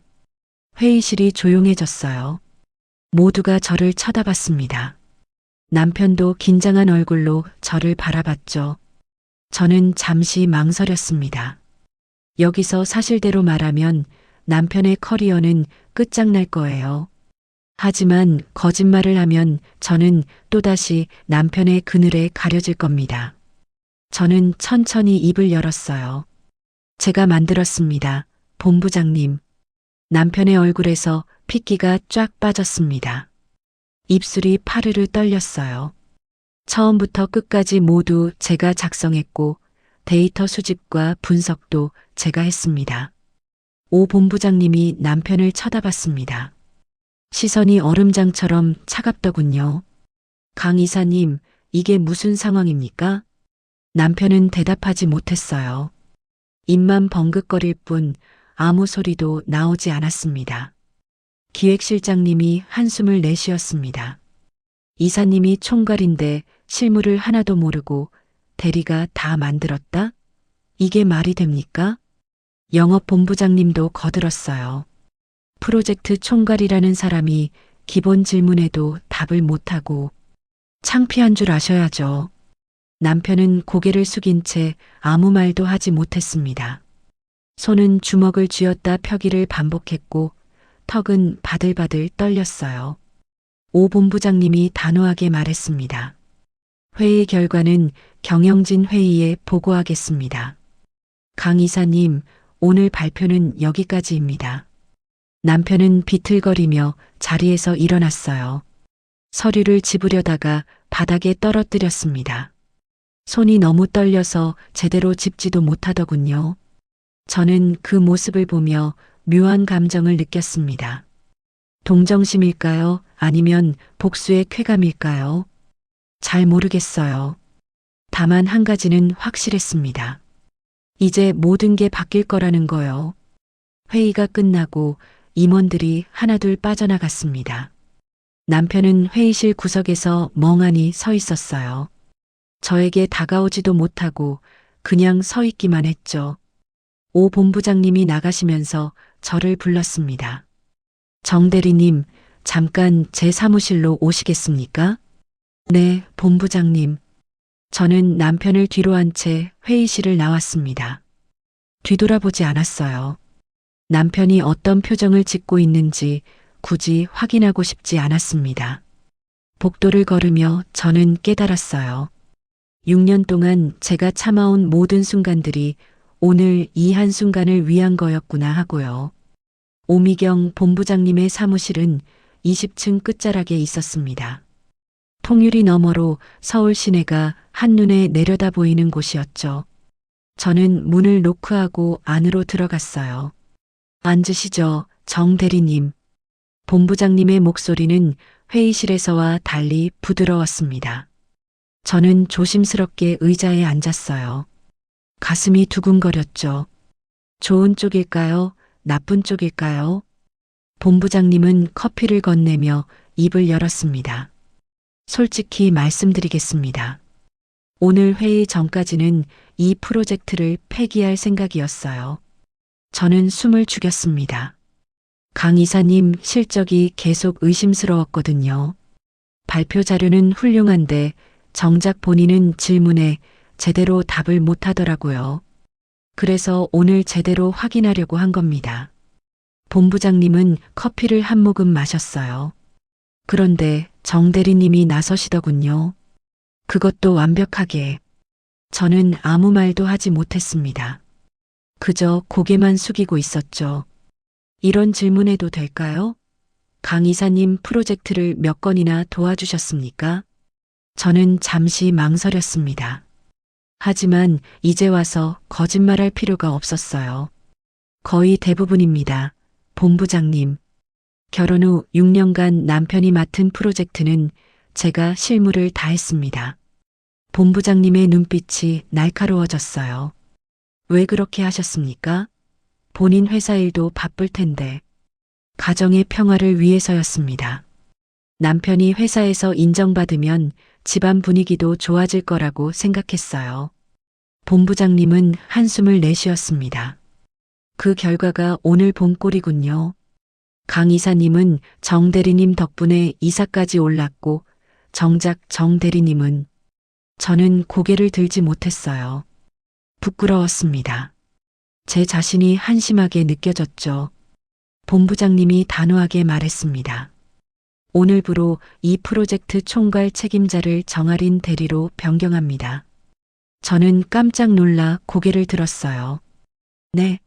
회의실이 조용해졌어요. 모두가 저를 쳐다봤습니다. 남편도 긴장한 얼굴로 저를 바라봤죠. 저는 잠시 망설였습니다. 여기서 사실대로 말하면 남편의 커리어는 끝장날 거예요. 하지만 거짓말을 하면 저는 또다시 남편의 그늘에 가려질 겁니다. 저는 천천히 입을 열었어요. 제가 만들었습니다. 본부장님. 남편의 얼굴에서 핏기가 쫙 빠졌습니다. 입술이 파르르 떨렸어요. 처음부터 끝까지 모두 제가 작성했고 데이터 수집과 분석도 제가 했습니다. 오 본부장님이 남편을 쳐다봤습니다. 시선이 얼음장처럼 차갑더군요. 강 이사님, 이게 무슨 상황입니까? 남편은 대답하지 못했어요. 입만 벙긋거릴 뿐 아무 소리도 나오지 않았습니다. 기획실장님이 한숨을 내쉬었습니다. 이사님이 총괄인데 실무를 하나도 모르고 대리가 다 만들었다? 이게 말이 됩니까? 영업본부장님도 거들었어요. 프로젝트 총괄이라는 사람이 기본 질문에도 답을 못하고 창피한 줄 아셔야죠. 남편은 고개를 숙인 채 아무 말도 하지 못했습니다. 손은 주먹을 쥐었다 펴기를 반복했고 턱은 바들바들 떨렸어요. 오 본부장님이 단호하게 말했습니다. 회의 결과는 경영진 회의에 보고하겠습니다. 강 이사님, 오늘 발표는 여기까지입니다. 남편은 비틀거리며 자리에서 일어났어요. 서류를 집으려다가 바닥에 떨어뜨렸습니다. 손이 너무 떨려서 제대로 집지도 못하더군요. 저는 그 모습을 보며 묘한 감정을 느꼈습니다. 동정심일까요? 아니면 복수의 쾌감일까요? 잘 모르겠어요. 다만 한 가지는 확실했습니다. 이제 모든 게 바뀔 거라는 거요. 회의가 끝나고 임원들이 하나둘 빠져나갔습니다. 남편은 회의실 구석에서 멍하니 서 있었어요. 저에게 다가오지도 못하고 그냥 서 있기만 했죠. 오 본부장님이 나가시면서 저를 불렀습니다. 정 대리님, 잠깐 제 사무실로 오시겠습니까? 네, 본부장님. 저는 남편을 뒤로 한 채 회의실을 나왔습니다. 뒤돌아보지 않았어요. 남편이 어떤 표정을 짓고 있는지 굳이 확인하고 싶지 않았습니다. 복도를 걸으며 저는 깨달았어요. 6년 동안 제가 참아온 모든 순간들이 오늘 이 한순간을 위한 거였구나 하고요. 오미경 본부장님의 사무실은 20층 끝자락에 있었습니다. 통유리 너머로 서울 시내가 한눈에 내려다 보이는 곳이었죠. 저는 문을 노크하고 안으로 들어갔어요. 앉으시죠, 정 대리님. 본부장님의 목소리는 회의실에서와 달리 부드러웠습니다. 저는 조심스럽게 의자에 앉았어요. 가슴이 두근거렸죠. 좋은 쪽일까요? 나쁜 쪽일까요? 본부장님은 커피를 건네며 입을 열었습니다. 솔직히 말씀드리겠습니다. 오늘 회의 전까지는 이 프로젝트를 폐기할 생각이었어요. 저는 숨을 죽였습니다. 강 이사님 실적이 계속 의심스러웠거든요. 발표 자료는 훌륭한데 정작 본인은 질문에 제대로 답을 못하더라고요. 그래서 오늘 제대로 확인하려고 한 겁니다. 본부장님은 커피를 한 모금 마셨어요. 그런데 정 대리님이 나서시더군요. 그것도 완벽하게. 저는 아무 말도 하지 못했습니다. 그저 고개만 숙이고 있었죠. 이런 질문해도 될까요? 강 이사님 프로젝트를 몇 건이나 도와주셨습니까? 저는 잠시 망설였습니다. 하지만 이제 와서 거짓말할 필요가 없었어요. 거의 대부분입니다. 본부장님. 결혼 후 6년간 남편이 맡은 프로젝트는 제가 실무를 다 했습니다. 본부장님의 눈빛이 날카로워졌어요. 왜 그렇게 하셨습니까? 본인 회사 일도 바쁠 텐데. 가정의 평화를 위해서였습니다. 남편이 회사에서 인정받으면 집안 분위기도 좋아질 거라고 생각했어요. 본부장님은 한숨을 내쉬었습니다. 그 결과가 오늘 본 꼴이군요. 강 이사님은 정 대리님 덕분에 이사까지 올랐고 정작 정 대리님은 저는 고개를 들지 못했어요. 부끄러웠습니다. 제 자신이 한심하게 느껴졌죠. 본부장님이 단호하게 말했습니다. 오늘부로 이 프로젝트 총괄 책임자를 정아린 대리로 변경합니다. 저는 깜짝 놀라 고개를 들었어요. 네.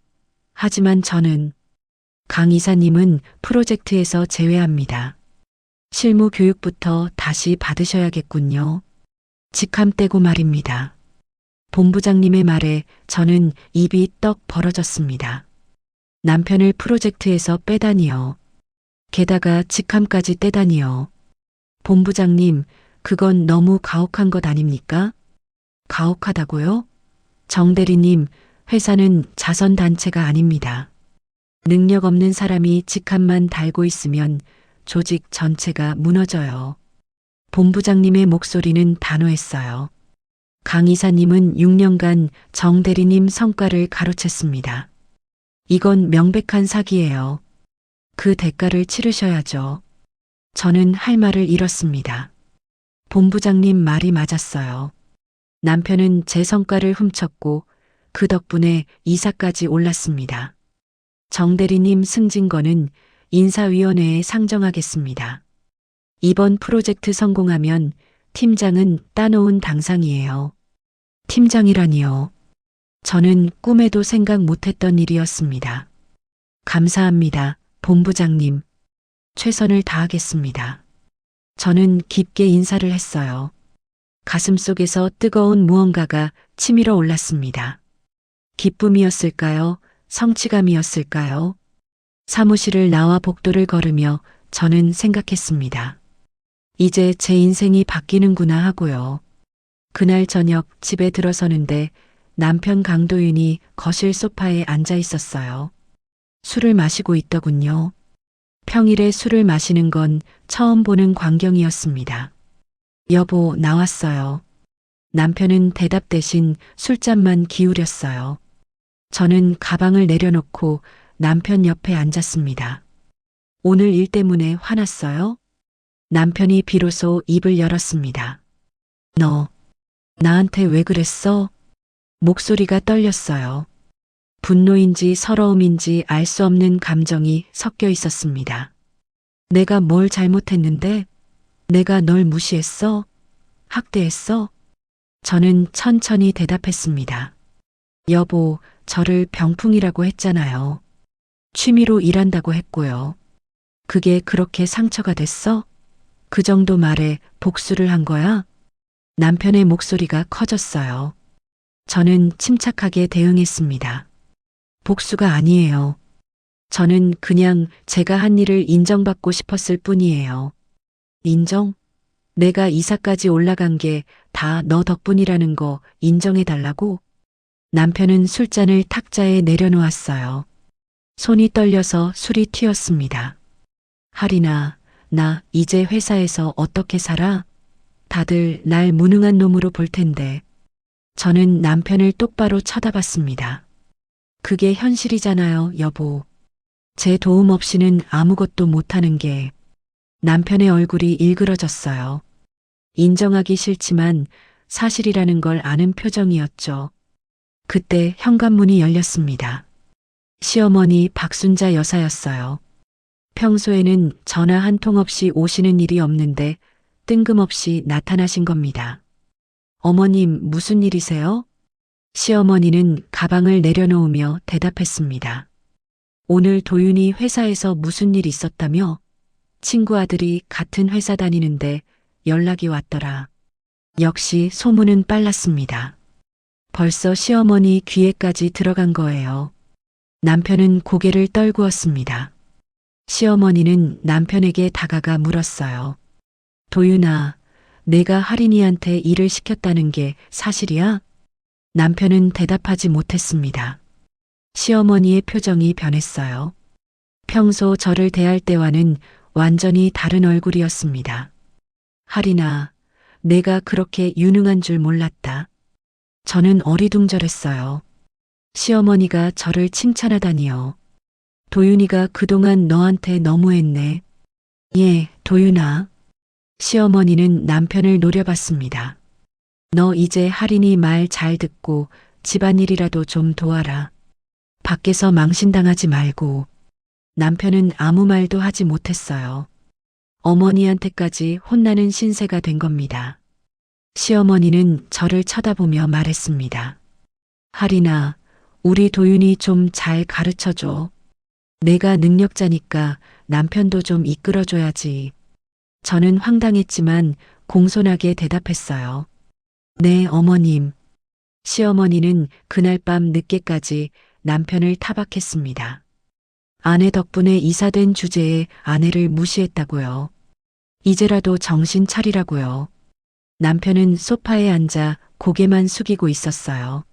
하지만 저는 강 이사님은 프로젝트에서 제외합니다. 실무 교육부터 다시 받으셔야겠군요. 직함 떼고 말입니다. 본부장님의 말에 저는 입이 떡 벌어졌습니다. 남편을 프로젝트에서 빼다니요. 게다가 직함까지 떼다니요. 본부장님, 그건 너무 가혹한 것 아닙니까? 가혹하다고요? 정 대리님, 회사는 자선단체가 아닙니다. 능력 없는 사람이 직함만 달고 있으면 조직 전체가 무너져요. 본부장님의 목소리는 단호했어요. 강 이사님은 6년간 정 대리님 성과를 가로챘습니다. 이건 명백한 사기예요. 그 대가를 치르셔야죠. 저는 할 말을 잃었습니다. 본부장님 말이 맞았어요. 남편은 제 성과를 훔쳤고 그 덕분에 이사까지 올랐습니다. 정 대리님 승진건은 인사위원회에 상정하겠습니다. 이번 프로젝트 성공하면 팀장은 따놓은 당상이에요. 팀장이라니요. 저는 꿈에도 생각 못했던 일이었습니다. 감사합니다, 본부장님. 최선을 다하겠습니다. 저는 깊게 인사를 했어요. 가슴속에서 뜨거운 무언가가 치밀어 올랐습니다. 기쁨이었을까요? 성취감이었을까요? 사무실을 나와 복도를 걸으며 저는 생각했습니다. 이제 제 인생이 바뀌는구나 하고요. 그날 저녁 집에 들어서는데 남편 강도윤이 거실 소파에 앉아 있었어요. 술을 마시고 있더군요. 평일에 술을 마시는 건 처음 보는 광경이었습니다. 여보, 나왔어요. 남편은 대답 대신 술잔만 기울였어요. 저는 가방을 내려놓고 남편 옆에 앉았습니다. 오늘 일 때문에 화났어요? 남편이 비로소 입을 열었습니다. 너, 나한테 왜 그랬어? 목소리가 떨렸어요. 분노인지 서러움인지 알 수 없는 감정이 섞여 있었습니다. 내가 뭘 잘못했는데? 내가 널 무시했어? 학대했어? 저는 천천히 대답했습니다. 여보, 저를 병풍이라고 했잖아요. 취미로 일한다고 했고요. 그게 그렇게 상처가 됐어? 그 정도 말에 복수를 한 거야? 남편의 목소리가 커졌어요. 저는 침착하게 대응했습니다. 복수가 아니에요. 저는 그냥 제가 한 일을 인정받고 싶었을 뿐이에요. 인정? 내가 이사까지 올라간 게 다 너 덕분이라는 거 인정해달라고? 남편은 술잔을 탁자에 내려놓았어요. 손이 떨려서 술이 튀었습니다. 하리나, 나 이제 회사에서 어떻게 살아? 다들 날 무능한 놈으로 볼 텐데. 저는 남편을 똑바로 쳐다봤습니다. 그게 현실이잖아요, 여보. 제 도움 없이는 아무것도 못하는 게. 남편의 얼굴이 일그러졌어요. 인정하기 싫지만 사실이라는 걸 아는 표정이었죠. 그때 현관문이 열렸습니다. 시어머니 박순자 여사였어요. 평소에는 전화 한 통 없이 오시는 일이 없는데 뜬금없이 나타나신 겁니다. 어머님, 무슨 일이세요? 시어머니는 가방을 내려놓으며 대답했습니다. 오늘 도윤이 회사에서 무슨 일 있었다며? 친구 아들이 같은 회사 다니는데 연락이 왔더라. 역시 소문은 빨랐습니다. 벌써 시어머니 귀에까지 들어간 거예요. 남편은 고개를 떨구었습니다. 시어머니는 남편에게 다가가 물었어요. 도윤아, 내가 할인이한테 일을 시켰다는 게 사실이야? 남편은 대답하지 못했습니다. 시어머니의 표정이 변했어요. 평소 저를 대할 때와는 완전히 다른 얼굴이었습니다. 할인아, 내가 그렇게 유능한 줄 몰랐다. 저는 어리둥절했어요. 시어머니가 저를 칭찬하다니요. 도윤이가 그동안 너한테 너무했네. 예, 도윤아. 시어머니는 남편을 노려봤습니다. 너 이제 할인이 말 잘 듣고 집안일이라도 좀 도와라. 밖에서 망신당하지 말고. 남편은 아무 말도 하지 못했어요. 어머니한테까지 혼나는 신세가 된 겁니다. 시어머니는 저를 쳐다보며 말했습니다. 할인아, 우리 도윤이 좀 잘 가르쳐줘. 내가 능력자니까 남편도 좀 이끌어줘야지. 저는 황당했지만 공손하게 대답했어요. 네, 어머님. 시어머니는 그날 밤 늦게까지 남편을 타박했습니다. 아내 덕분에 이사된 주제에 아내를 무시했다고요. 이제라도 정신 차리라고요. 남편은 소파에 앉아 고개만 숙이고 있었어요.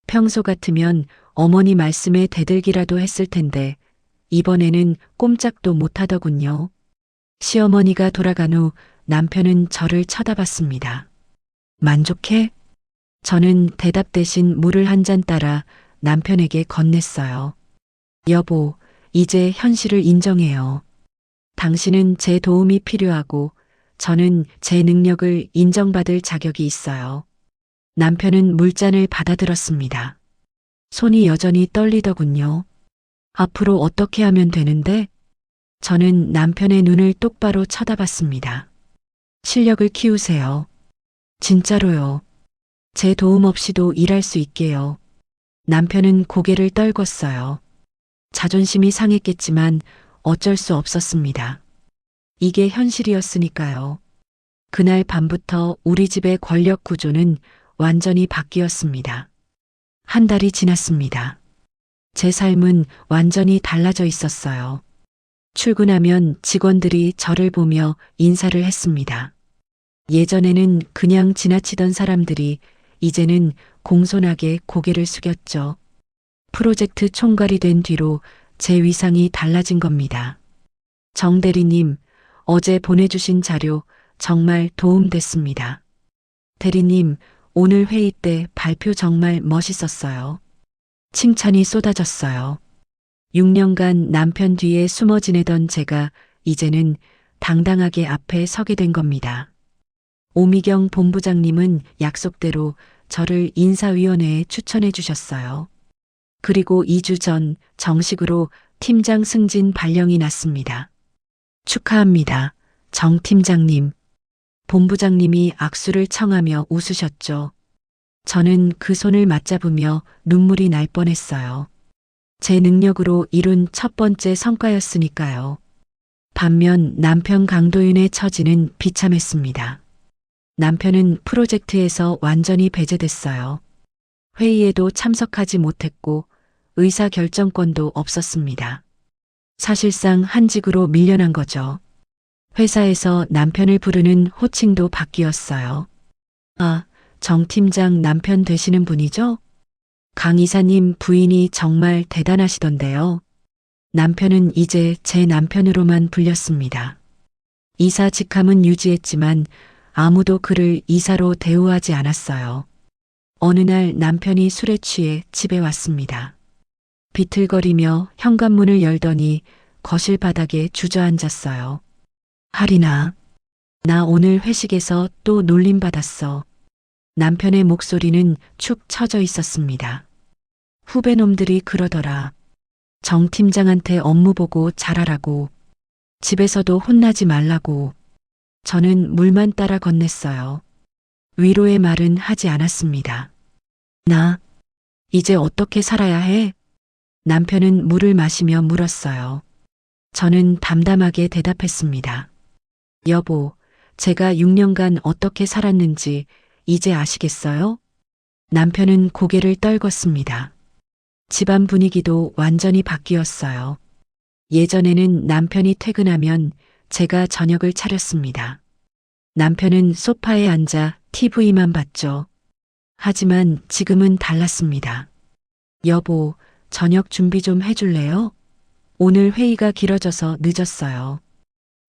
평소 같으면 어머니 말씀에 대들기라도 했을 텐데 이번에는 꼼짝도 못하더군요. 시어머니가 돌아간 후 남편은 저를 쳐다봤습니다. 만족해? 저는 대답 대신 물을 한 잔 따라 남편에게 건넸어요. 여보, 이제 현실을 인정해요. 당신은 제 도움이 필요하고 저는 제 능력을 인정받을 자격이 있어요. 남편은 물잔을 받아들었습니다. 손이 여전히 떨리더군요. 앞으로 어떻게 하면 되는데? 저는 남편의 눈을 똑바로 쳐다봤습니다. 실력을 키우세요. 진짜로요. 제 도움 없이도 일할 수 있게요. 남편은 고개를 떨궜어요. 자존심이 상했겠지만 어쩔 수 없었습니다. 이게 현실이었으니까요. 그날 밤부터 우리 집의 권력 구조는 완전히 바뀌었습니다. 한 달이 지났습니다. 제 삶은 완전히 달라져 있었어요. 출근하면 직원들이 저를 보며 인사를 했습니다. 예전에는 그냥 지나치던 사람들이 이제는 공손하게 고개를 숙였죠. 프로젝트 총괄이 된 뒤로 제 위상이 달라진 겁니다. 정 대리님, 어제 보내주신 자료 정말 도움됐습니다. 대리님, 오늘 회의 때 발표 정말 멋있었어요. 칭찬이 쏟아졌어요. 6년간 남편 뒤에 숨어 지내던 제가 이제는 당당하게 앞에 서게 된 겁니다. 오미경 본부장님은 약속대로 저를 인사위원회에 추천해 주셨어요. 그리고 2주 전 정식으로 팀장 승진 발령이 났습니다. 축하합니다. 정 팀장님. 본부장님이 악수를 청하며 웃으셨죠. 저는 그 손을 맞잡으며 눈물이 날 뻔했어요. 제 능력으로 이룬 첫 번째 성과였으니까요. 반면 남편 강도윤의 처지는 비참했습니다. 남편은 프로젝트에서 완전히 배제됐어요. 회의에도 참석하지 못했고 의사 결정권도 없었습니다. 사실상 한직으로 밀려난 거죠. 회사에서 남편을 부르는 호칭도 바뀌었어요. 아, 정 팀장 남편 되시는 분이죠? 강 이사님 부인이 정말 대단하시던데요. 남편은 이제 제 남편으로만 불렸습니다. 이사 직함은 유지했지만 아무도 그를 이사로 대우하지 않았어요. 어느 날 남편이 술에 취해 집에 왔습니다. 비틀거리며 현관문을 열더니 거실 바닥에 주저앉았어요. 할인아, 나 오늘 회식에서 또 놀림받았어. 남편의 목소리는 축 처져 있었습니다. 후배놈들이 그러더라. 정 팀장한테 업무 보고 잘하라고. 집에서도 혼나지 말라고. 저는 물만 따라 건넸어요. 위로의 말은 하지 않았습니다. 나 이제 어떻게 살아야 해? 남편은 물을 마시며 물었어요. 저는 담담하게 대답했습니다. 여보, 제가 6년간 어떻게 살았는지 이제 아시겠어요? 남편은 고개를 떨궜습니다. 집안 분위기도 완전히 바뀌었어요. 예전에는 남편이 퇴근하면 제가 저녁을 차렸습니다. 남편은 소파에 앉아 TV만 봤죠. 하지만 지금은 달랐습니다. 여보, 저녁 준비 좀 해줄래요? 오늘 회의가 길어져서 늦었어요.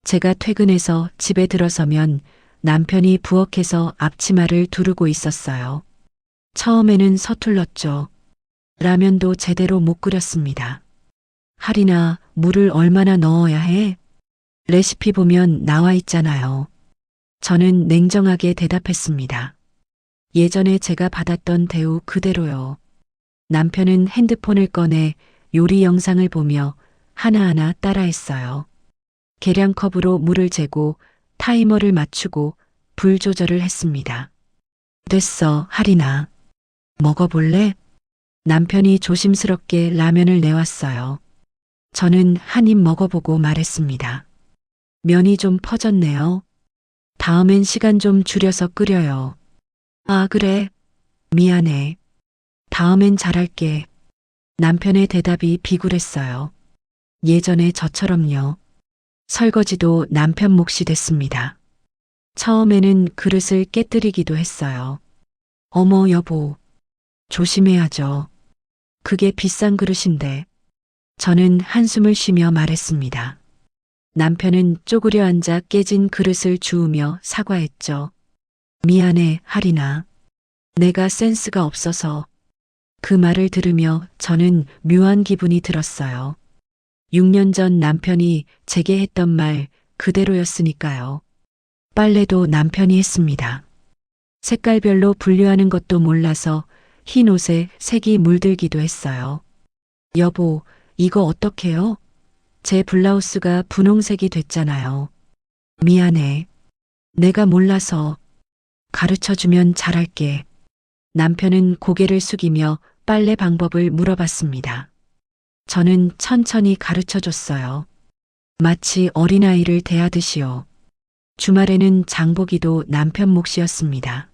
제가 퇴근해서 집에 들어서면 남편이 부엌에서 앞치마를 두르고 있었어요. 처음에는 서툴렀죠. 라면도 제대로 못 끓였습니다. 할인아, 물을 얼마나 넣어야 해? 레시피 보면 나와 있잖아요. 저는 냉정하게 대답했습니다. 예전에 제가 받았던 대우 그대로요. 남편은 핸드폰을 꺼내 요리 영상을 보며 하나하나 따라했어요. 계량컵으로 물을 재고 타이머를 맞추고 불 조절을 했습니다. 됐어, 할인아. 먹어볼래? 남편이 조심스럽게 라면을 내왔어요. 저는 한 입 먹어보고 말했습니다. 면이 좀 퍼졌네요. 다음엔 시간 좀 줄여서 끓여요. 아, 그래. 미안해. 다음엔 잘할게. 남편의 대답이 비굴했어요. 예전에 저처럼요. 설거지도 남편 몫이 됐습니다. 처음에는 그릇을 깨뜨리기도 했어요. 어머, 여보. 조심해야죠. 그게 비싼 그릇인데. 저는 한숨을 쉬며 말했습니다. 남편은 쪼그려 앉아 깨진 그릇을 주우며 사과했죠. 미안해, 할인아. 내가 센스가 없어서. 그 말을 들으며 저는 묘한 기분이 들었어요. 6년 전 남편이 제게 했던 말 그대로였으니까요. 빨래도 남편이 했습니다. 색깔별로 분류하는 것도 몰라서 흰 옷에 색이 물들기도 했어요. 여보, 이거 어떡해요? 제 블라우스가 분홍색이 됐잖아요. 미안해. 내가 몰라서. 가르쳐주면 잘할게. 남편은 고개를 숙이며 빨래 방법을 물어봤습니다. 저는 천천히 가르쳐줬어요. 마치 어린아이를 대하듯이요. 주말에는 장보기도 남편 몫이었습니다.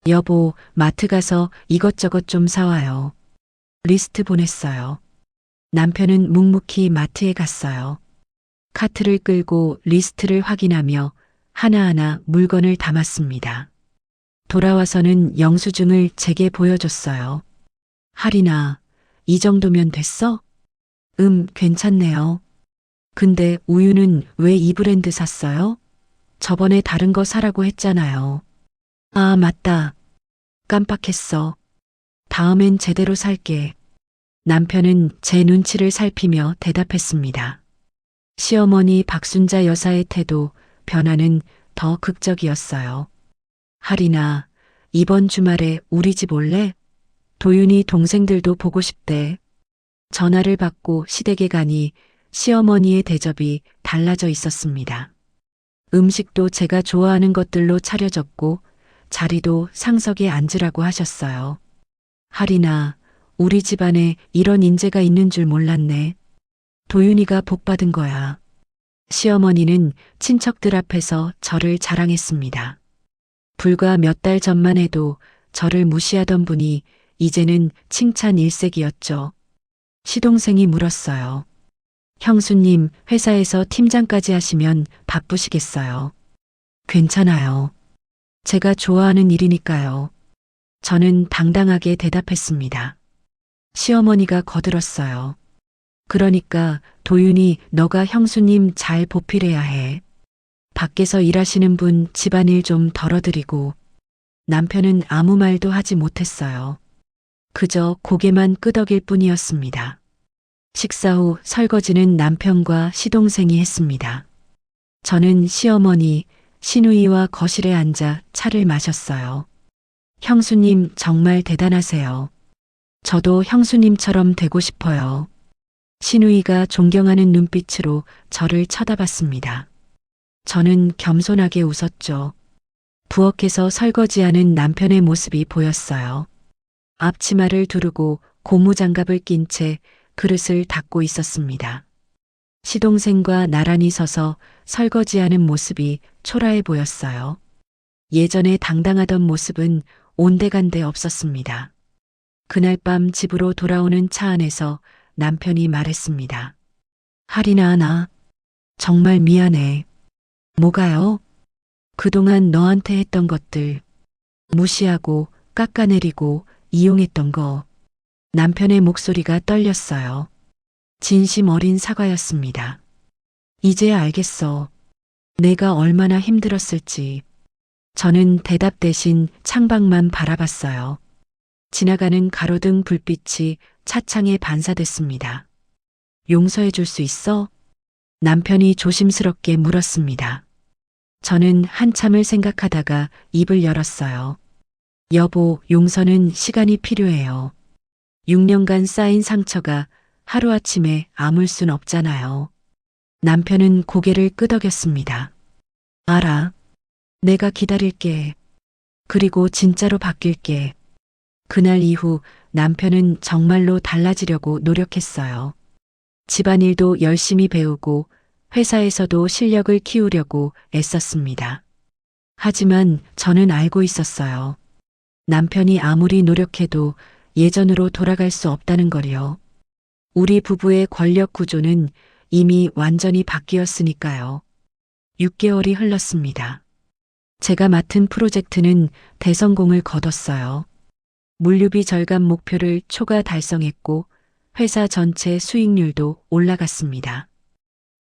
여보, 마트 가서 이것저것 좀 사와요. 리스트 보냈어요. 남편은 묵묵히 마트에 갔어요. 카트를 끌고 리스트를 확인하며 하나하나 물건을 담았습니다. 돌아와서는 영수증을 제게 보여줬어요. 할인아, 이 정도면 됐어? 괜찮네요. 근데 우유는 왜 이 브랜드 샀어요? 저번에 다른 거 사라고 했잖아요. 아, 맞다. 깜빡했어. 다음엔 제대로 살게. 남편은 제 눈치를 살피며 대답했습니다. 시어머니 박순자 여사의 태도, 변화는 더 극적이었어요. 할인아, 이번 주말에 우리 집 올래? 도윤이 동생들도 보고 싶대. 전화를 받고 시댁에 가니 시어머니의 대접이 달라져 있었습니다. 음식도 제가 좋아하는 것들로 차려졌고 자리도 상석에 앉으라고 하셨어요. 할인아, 우리 집안에 이런 인재가 있는 줄 몰랐네. 도윤이가 복받은 거야. 시어머니는 친척들 앞에서 저를 자랑했습니다. 불과 몇 달 전만 해도 저를 무시하던 분이 이제는 칭찬 일색이었죠. 시동생이 물었어요. 형수님, 회사에서 팀장까지 하시면 바쁘시겠어요. 괜찮아요. 제가 좋아하는 일이니까요. 저는 당당하게 대답했습니다. 시어머니가 거들었어요. 그러니까 도윤이 너가 형수님 잘 보필해야 해. 밖에서 일하시는 분 집안일 좀 덜어드리고. 남편은 아무 말도 하지 못했어요. 그저 고개만 끄덕일 뿐이었습니다. 식사 후 설거지는 남편과 시동생이 했습니다. 저는 시어머니, 시누이와 거실에 앉아 차를 마셨어요. 형수님 정말 대단하세요. 저도 형수님처럼 되고 싶어요. 시누이가 존경하는 눈빛으로 저를 쳐다봤습니다. 저는 겸손하게 웃었죠. 부엌에서 설거지하는 남편의 모습이 보였어요. 앞치마를 두르고 고무장갑을 낀 채 그릇을 닦고 있었습니다. 시동생과 나란히 서서 설거지하는 모습이 초라해 보였어요. 예전에 당당하던 모습은 온데간데 없었습니다. 그날 밤 집으로 돌아오는 차 안에서 남편이 말했습니다. 할인아, 나 정말 미안해. 뭐가요? 그동안 너한테 했던 것들, 무시하고 깎아내리고 이용했던 거. 남편의 목소리가 떨렸어요. 진심 어린 사과였습니다. 이제야 알겠어. 내가 얼마나 힘들었을지. 저는 대답 대신 창밖만 바라봤어요. 지나가는 가로등 불빛이 차창에 반사됐습니다. 용서해 줄 수 있어? 남편이 조심스럽게 물었습니다. 저는 한참을 생각하다가 입을 열었어요. 여보, 용서는 시간이 필요해요. 6년간 쌓인 상처가 하루아침에 아물 순 없잖아요. 남편은 고개를 끄덕였습니다. 알아. 내가 기다릴게. 그리고 진짜로 바뀔게. 그날 이후 남편은 정말로 달라지려고 노력했어요. 집안일도 열심히 배우고 회사에서도 실력을 키우려고 애썼습니다. 하지만 저는 알고 있었어요. 남편이 아무리 노력해도 예전으로 돌아갈 수 없다는 걸요. 우리 부부의 권력 구조는 이미 완전히 바뀌었으니까요. 6개월이 흘렀습니다. 제가 맡은 프로젝트는 대성공을 거뒀어요. 물류비 절감 목표를 초과 달성했고 회사 전체 수익률도 올라갔습니다.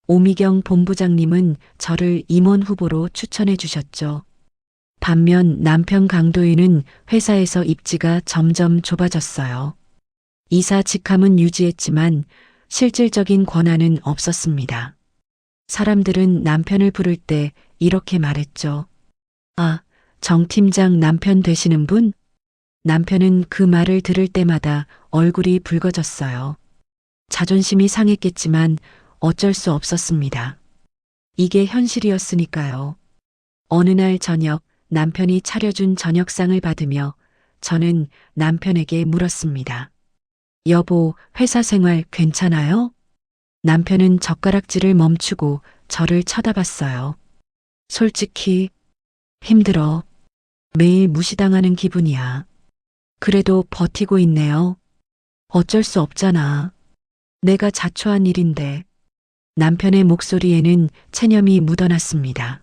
오미경 본부장님은 저를 임원 후보로 추천해 주셨죠. 반면 남편 강도인은 회사에서 입지가 점점 좁아졌어요. 이사 직함은 유지했지만 실질적인 권한은 없었습니다. 사람들은 남편을 부를 때 이렇게 말했죠. 아, 정 팀장 남편 되시는 분? 남편은 그 말을 들을 때마다 얼굴이 붉어졌어요. 자존심이 상했겠지만 어쩔 수 없었습니다. 이게 현실이었으니까요. 어느 날 저녁 남편이 차려준 저녁상을 받으며 저는 남편에게 물었습니다. 여보, 회사 생활 괜찮아요? 남편은 젓가락질을 멈추고 저를 쳐다봤어요. 솔직히 힘들어. 매일 무시당하는 기분이야. 그래도 버티고 있네요. 어쩔 수 없잖아. 내가 자초한 일인데. 남편의 목소리에는 체념이 묻어났습니다.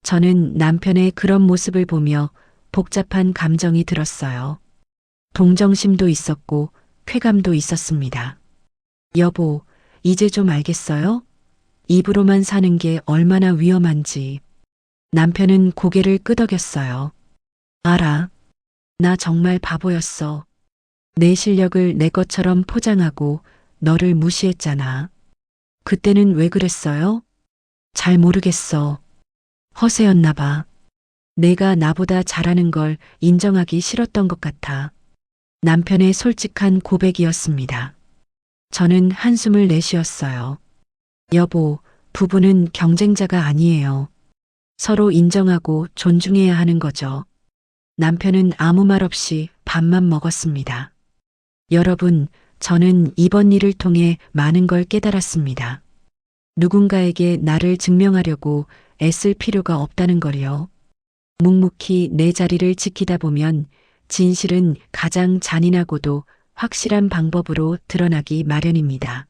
저는 남편의 그런 모습을 보며 복잡한 감정이 들었어요. 동정심도 있었고 쾌감도 있었습니다. 여보, 이제 좀 알겠어요? 입으로만 사는 게 얼마나 위험한지. 남편은 고개를 끄덕였어요. 알아. 나 정말 바보였어. 내 실력을 내 것처럼 포장하고 너를 무시했잖아. 그때는 왜 그랬어요? 잘 모르겠어. 허세였나 봐. 내가 나보다 잘하는 걸 인정하기 싫었던 것 같아. 남편의 솔직한 고백이었습니다. 저는 한숨을 내쉬었어요. 여보, 부부는 경쟁자가 아니에요. 서로 인정하고 존중해야 하는 거죠. 남편은 아무 말 없이 밥만 먹었습니다. 여러분, 저는 이번 일을 통해 많은 걸 깨달았습니다. 누군가에게 나를 증명하려고 애쓸 필요가 없다는 걸요. 묵묵히 내 자리를 지키다 보면 진실은 가장 잔인하고도 확실한 방법으로 드러나기 마련입니다.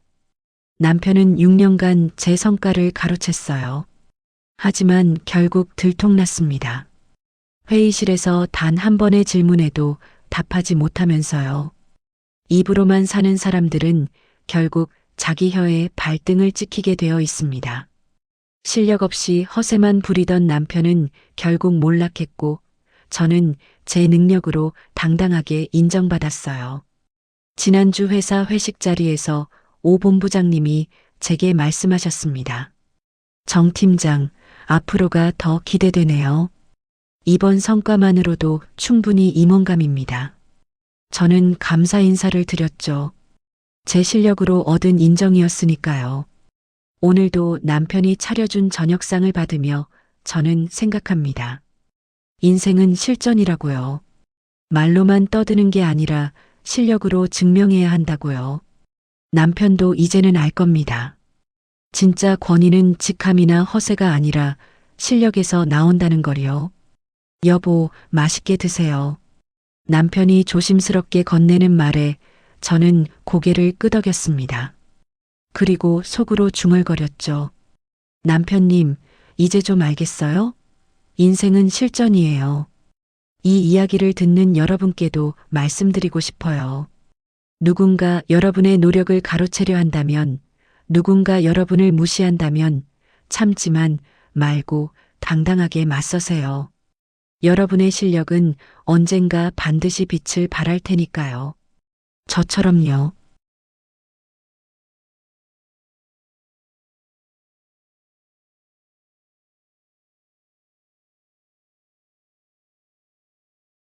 남편은 6년간 제 성과를 가로챘어요. 하지만 결국 들통났습니다. 회의실에서 단 한 번의 질문에도 답하지 못하면서요. 입으로만 사는 사람들은 결국 자기 혀에 발등을 찍히게 되어 있습니다. 실력 없이 허세만 부리던 남편은 결국 몰락했고 저는 제 능력으로 당당하게 인정받았어요. 지난주 회사 회식 자리에서 오 본부장님이 제게 말씀하셨습니다. 정 팀장, 앞으로가 더 기대되네요. 이번 성과만으로도 충분히 임원감입니다. 저는 감사 인사를 드렸죠. 제 실력으로 얻은 인정이었으니까요. 오늘도 남편이 차려준 저녁상을 받으며 저는 생각합니다. 인생은 실전이라고요. 말로만 떠드는 게 아니라 실력으로 증명해야 한다고요. 남편도 이제는 알 겁니다. 진짜 권위는 직함이나 허세가 아니라 실력에서 나온다는 걸요. 여보, 맛있게 드세요. 남편이 조심스럽게 건네는 말에 저는 고개를 끄덕였습니다. 그리고 속으로 중얼거렸죠. 남편님, 이제 좀 알겠어요? 인생은 실전이에요. 이 이야기를 듣는 여러분께도 말씀드리고 싶어요. 누군가 여러분의 노력을 가로채려 한다면, 누군가 여러분을 무시한다면 참지만 말고 당당하게 맞서세요. 여러분의 실력은 언젠가 반드시 빛을 발할 테니까요. 저처럼요.